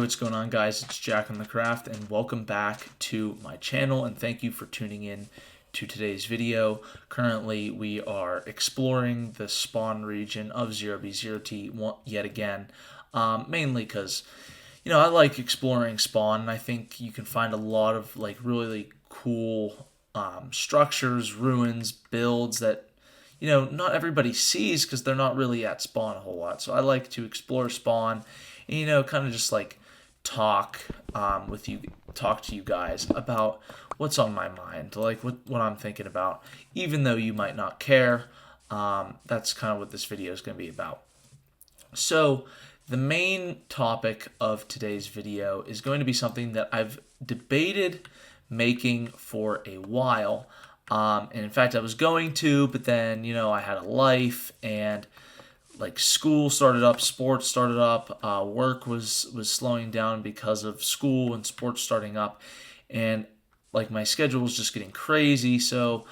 what's going on, guys? It's Jack on the Craft, and welcome back to my channel, and thank you for tuning in to today's video. Currently, we are exploring the spawn region of 0v0t yet again, mainly because, I like exploring spawn, and I think you can find a lot of, really cool structures, ruins, builds that not everybody sees because they're not really at spawn a whole lot. So I like to explore spawn and, kind of just talk talk to you guys about what's on my mind, what I'm thinking about, even though you might not care. That's kind of what this video is going to be about. So the main topic of today's video is going to be something that I've debated making for a while. And in fact, I was going to, but then, I had a life, and school started up, sports started up, work was slowing down because of school and sports starting up, and my schedule was just getting crazy. So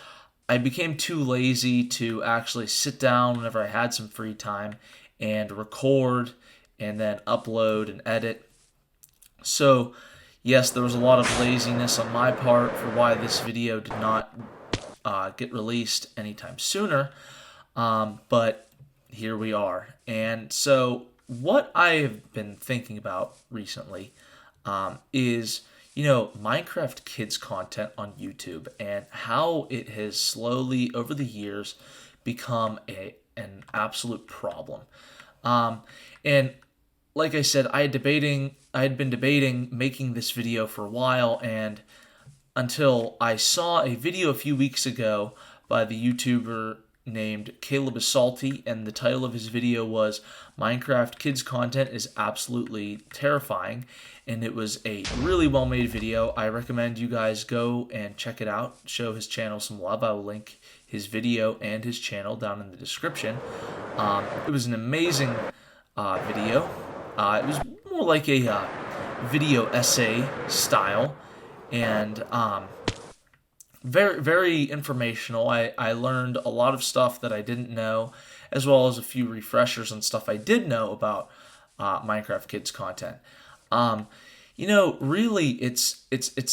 I became too lazy to actually sit down whenever I had some free time and record and then upload and edit. So yes, there was a lot of laziness on my part for why this video did not get released anytime sooner, but here we are. And so what I have been thinking about recently is Minecraft Kids content on YouTube, and how it has slowly over the years become an absolute problem. And like I said, I had been debating making this video for a while, and until I saw a video a few weeks ago by the YouTuber named Caleb is Salty, and the title of his video was Minecraft Kids content is absolutely terrifying, and it was a really well made video. I recommend you guys go and check it out, show his channel some love. I will link his video and his channel down in the description. It was an amazing video. It was more like a video essay style, and very, very informational. I learned a lot of stuff that I didn't know, as well as a few refreshers on stuff I did know about Minecraft Kids content. Really, it's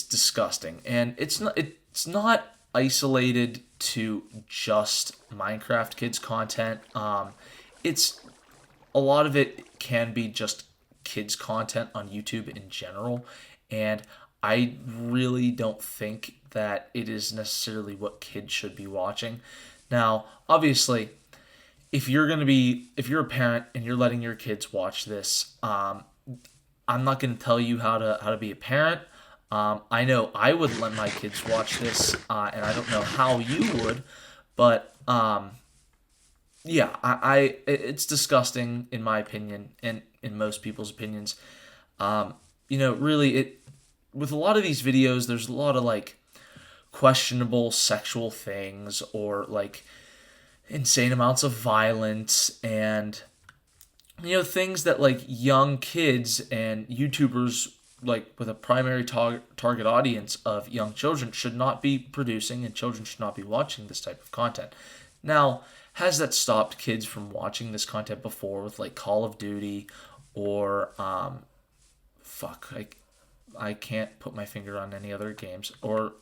disgusting, and it's not isolated to just Minecraft Kids content. It's a lot of it can be just kids content on YouTube in general, and I really don't think that it is necessarily what kids should be watching. Now, obviously, if you're a parent and you're letting your kids watch this, I'm not going to tell you how to be a parent. I know I would let my kids watch this, and I don't know how you would, but yeah, it's disgusting in my opinion, and in most people's opinions. Really, with a lot of these videos, there's a lot of questionable sexual things, or insane amounts of violence, and things that young kids and YouTubers with a primary target audience of young children should not be producing, and children should not be watching this type of content. Now, has that stopped kids from watching this content before with Call of Duty or I can't put my finger on any other games, or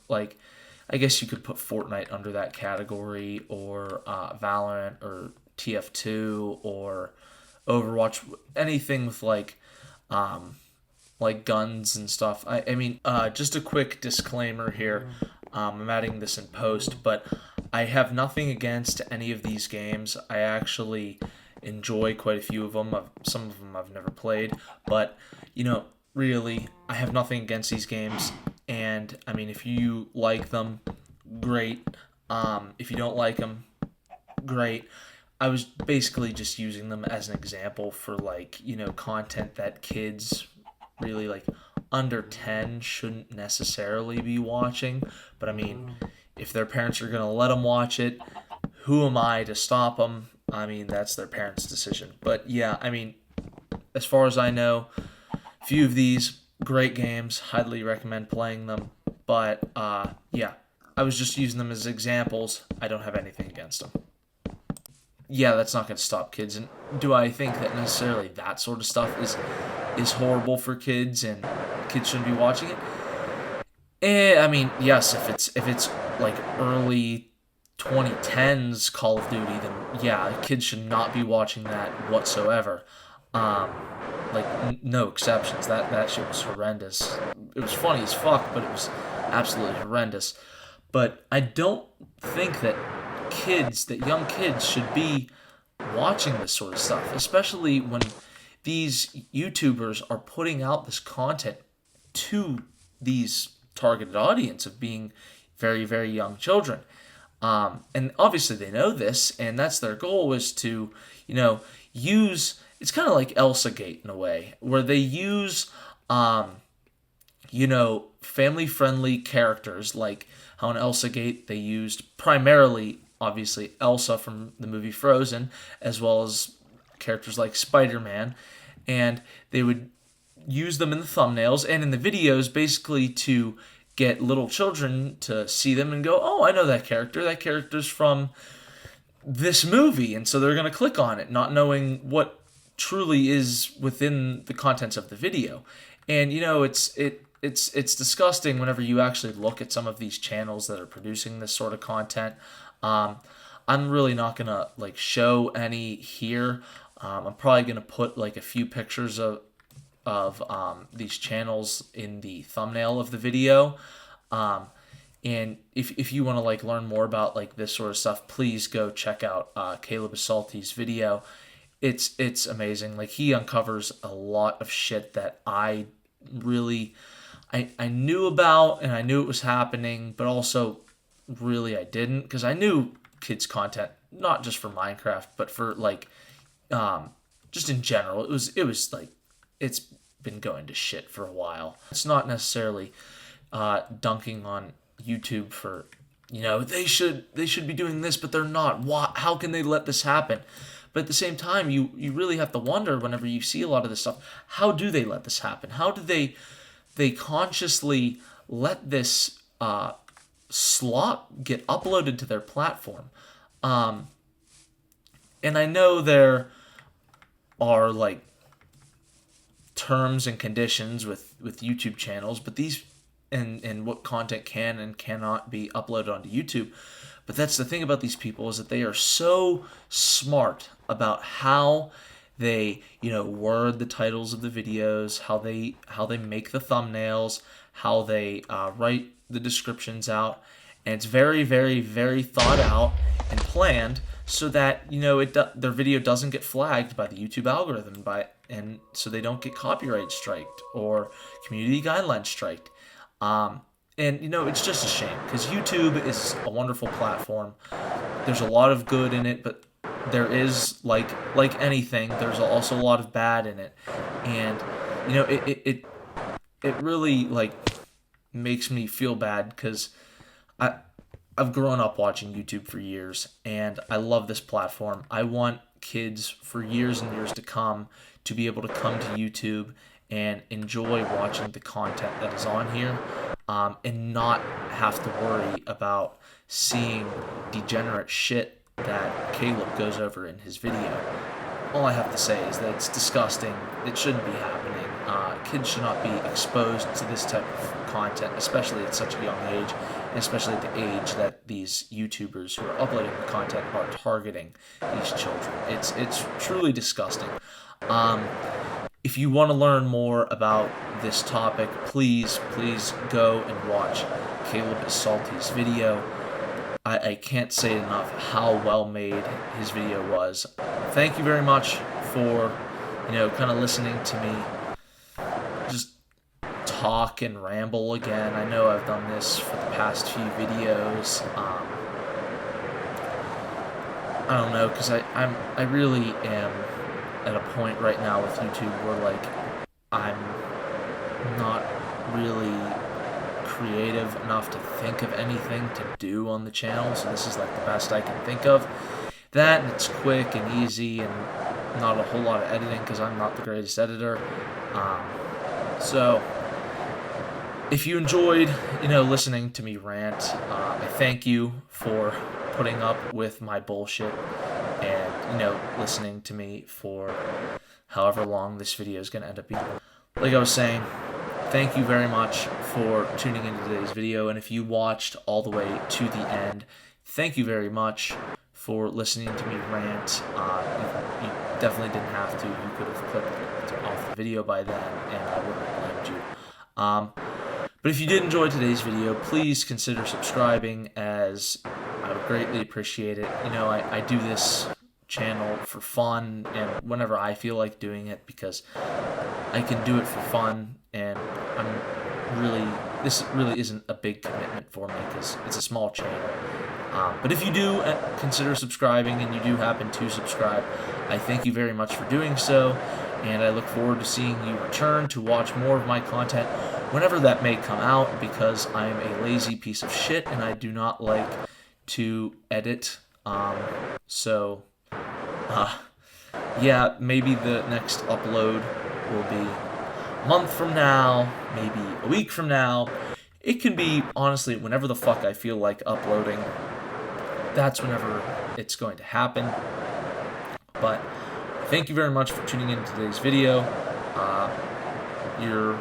I guess you could put Fortnite under that category, or Valorant, or TF2, or Overwatch, anything with guns and stuff. I mean, just a quick disclaimer here. I'm adding this in post, but I have nothing against any of these games. I actually enjoy quite a few of them. Some of them I've never played, but really, I have nothing against these games. And I mean, if you like them, great. If you don't like them, great. I was basically just using them as an example for content that kids really under 10 shouldn't necessarily be watching. But I mean, if their parents are going to let them watch it, who am I to stop them? I mean, that's their parents' decision. But yeah, I mean, as far as I know, a few of these great games, highly recommend playing them. But yeah, I was just using them as examples. I don't have anything against them. Yeah, that's not going to stop kids. And do I think that necessarily that sort of stuff is horrible for kids and kids shouldn't be watching it. I mean, yes, if it's like early 2010s Call of Duty, then yeah, kids should not be watching that whatsoever. Um, like no exceptions. That shit was horrendous. It was funny as fuck, but it was absolutely horrendous. But I don't think that young kids should be watching this sort of stuff, especially when these YouTubers are putting out this content to these targeted audience of being very, very young children. And obviously they know this, and that's their goal, is to, use, it's kind of like Elsa Gate in a way, where they use, family-friendly characters, like how in Elsa Gate they used primarily, obviously, Elsa from the movie Frozen, as well as characters like Spider-Man, and they would use them in the thumbnails and in the videos basically to get little children to see them and go, oh, I know that character. That character's from this movie. And so they're going to click on it, not knowing what truly is within the contents of the video. And, it's disgusting whenever you actually look at some of these channels that are producing this sort of content. I'm really not going to show any here. I'm probably going to put a few pictures of these channels in the thumbnail of the video. And if you want to learn more about this sort of stuff, please go check out Caleb Asalti's video. It's amazing. He uncovers a lot of shit that I knew about, and I knew it was happening, but also really I didn't, because I knew kids content, not just for Minecraft, but for just in general. It's been going to shit for a while. It's not necessarily dunking on YouTube for, they should be doing this, but they're not. How can they let this happen? But at the same time, you really have to wonder whenever you see a lot of this stuff, how do they let this happen? How do they consciously let this slop get uploaded to their platform? And I know there are terms and conditions with YouTube channels, but these and what content can and cannot be uploaded onto YouTube. But that's the thing about these people, is that they are so smart about how they word the titles of the videos, how they make the thumbnails, how they write the descriptions out, and it's very, very, very thought out and planned, so that their video doesn't get flagged by the YouTube algorithm, and so they don't get copyright striked or community guidelines striked. And it's just a shame, because YouTube is a wonderful platform. There's a lot of good in it, but there is like anything, there's also a lot of bad in it. And it really makes me feel bad, because I've grown up watching YouTube for years, and I love this platform. I want kids for years and years to come to be able to come to YouTube and enjoy watching the content that is on here, and not have to worry about seeing degenerate shit that Caleb goes over in his video. All I have to say is that it's disgusting. It shouldn't be happening. Kids should not be exposed to this type of content, especially at such a young age, and especially at the age that these YouTubers who are uploading the content are targeting these children. It's truly disgusting. If you want to learn more about this topic, please go and watch Caleb Asalti's video. I can't say enough how well made his video was. Thank you very much for, kind of listening to me just talk and ramble again. I know I've done this for the past few videos. I don't know, because I really am at a point right now with YouTube where I'm not really creative enough to think of anything to do on the channel, so this is the best I can think of. That, and it's quick and easy and not a whole lot of editing, because I'm not the greatest editor. So if you enjoyed listening to me rant, I thank you for putting up with my bullshit and listening to me for however long this video is going to end up being. like I was saying, thank you very much for tuning into today's video. And if you watched all the way to the end, thank you very much for listening to me rant. You definitely didn't have to. You could have clicked off the video by then, and I wouldn't have blamed you. But if you did enjoy today's video, please consider subscribing, as I would greatly appreciate it. You know, I do this channel for fun and whenever I feel like doing it, because I can do it for fun, and this really isn't a big commitment for me because it's a small channel. But if you do consider subscribing and you do happen to subscribe, I thank you very much for doing so, and I look forward to seeing you return to watch more of my content whenever that may come out, because I am a lazy piece of shit and I do not like to edit. Yeah, maybe the next upload will be a month from now, maybe a week from now. It can be, honestly, whenever the fuck I feel like uploading. That's whenever it's going to happen. But thank you very much for tuning in to today's video. Your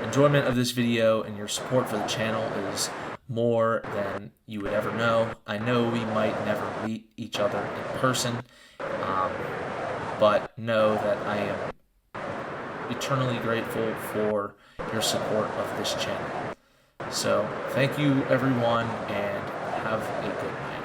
enjoyment of this video and your support for the channel is more than you would ever know. I know we might never meet each other in person, but know that I am eternally grateful for your support of this channel. So thank you, everyone, and have a good night.